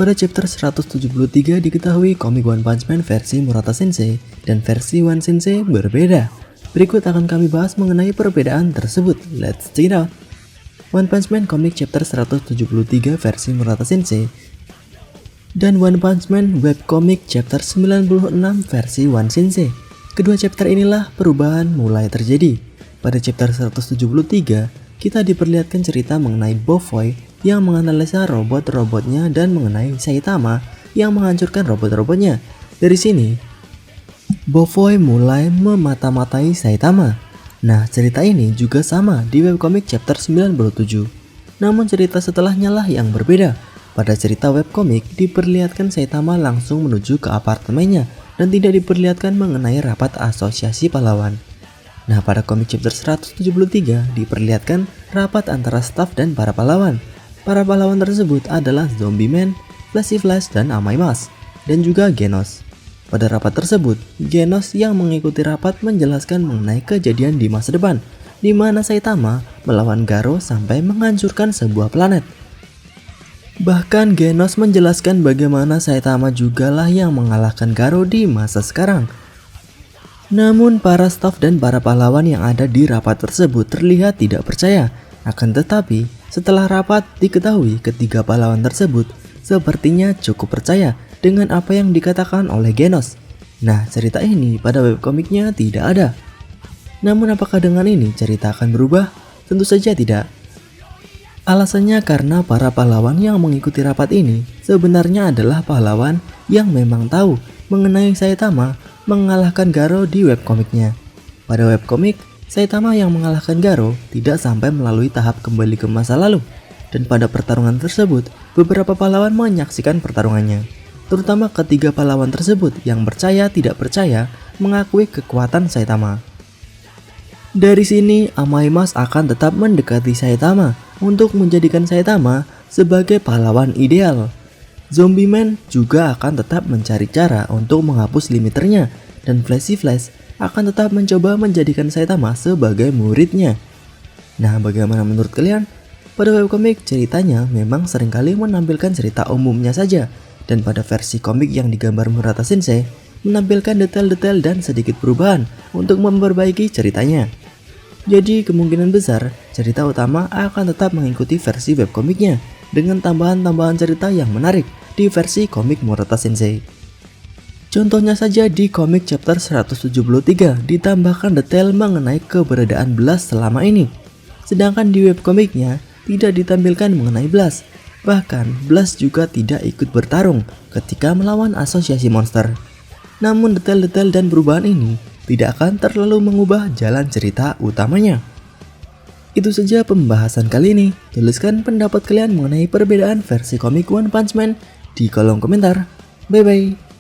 Pada chapter 173 diketahui komik One Punch Man versi Murata Sensei dan versi One Sensei berbeda. Berikut akan kami bahas mengenai perbedaan tersebut. Let's check it out. One Punch Man komik chapter 173 versi Murata Sensei dan One Punch Man webcomic chapter 96 versi One Sensei. Kedua chapter inilah perubahan mulai terjadi. Pada chapter 173, kita diperlihatkan cerita mengenai Bofoy yang menganalisa robot-robotnya dan mengenai Saitama yang menghancurkan robot-robotnya. Dari sini, Bofoy mulai memata-matai Saitama. Nah, cerita ini juga sama di webcomic chapter 97. Namun cerita setelahnya lah yang berbeda. Pada cerita webcomic diperlihatkan Saitama langsung menuju ke apartemennya dan tidak diperlihatkan mengenai rapat asosiasi pahlawan. Nah, pada komik chapter 173 diperlihatkan rapat antara staf dan para pahlawan. Para pahlawan tersebut adalah Zombie Man, Flashy Flash, dan Amaimas, dan juga Genos. Pada rapat tersebut, Genos yang mengikuti rapat menjelaskan mengenai kejadian di masa depan, di mana Saitama melawan Garo sampai menghancurkan sebuah planet. Bahkan Genos menjelaskan bagaimana Saitama jugalah yang mengalahkan Garo di masa sekarang. Namun para staf dan para pahlawan yang ada di rapat tersebut terlihat tidak percaya. Akan tetapi, setelah rapat diketahui ketiga pahlawan tersebut sepertinya cukup percaya dengan apa yang dikatakan oleh Genos. Nah, cerita ini pada webcomicnya tidak ada. Namun apakah dengan ini cerita akan berubah? Tentu saja tidak. Alasannya karena para pahlawan yang mengikuti rapat ini sebenarnya adalah pahlawan yang memang tahu mengenai Saitama mengalahkan Garo di webcomicnya. Pada webcomic, Saitama yang mengalahkan Garo tidak sampai melalui tahap kembali ke masa lalu. Dan pada pertarungan tersebut, beberapa pahlawan menyaksikan pertarungannya. Terutama ketiga pahlawan tersebut yang percaya tidak percaya mengakui kekuatan Saitama. Dari sini, Amaimas akan tetap mendekati Saitama untuk menjadikan Saitama sebagai pahlawan ideal. Zombie Man juga akan tetap mencari cara untuk menghapus limiternya, dan Flashy Flash akan tetap mencoba menjadikan Saitama sebagai muridnya. Nah, bagaimana menurut kalian? Pada webcomic ceritanya memang seringkali menampilkan cerita umumnya saja, dan pada versi komik yang digambar Murata Sensei menampilkan detail-detail dan sedikit perubahan untuk memperbaiki ceritanya. Jadi kemungkinan besar cerita utama akan tetap mengikuti versi webcomicnya dengan tambahan-tambahan cerita yang menarik di versi komik Murata Sensei. Contohnya saja di komik chapter 173 ditambahkan detail mengenai keberadaan Blast selama ini. Sedangkan di webcomicnya tidak ditampilkan mengenai Blast. Bahkan Blast juga tidak ikut bertarung ketika melawan asosiasi monster. Namun detail-detail dan perubahan ini tidak akan terlalu mengubah jalan cerita utamanya. Itu saja pembahasan kali ini. Tuliskan pendapat kalian mengenai perbedaan versi komik One Punch Man di kolom komentar. Bye bye.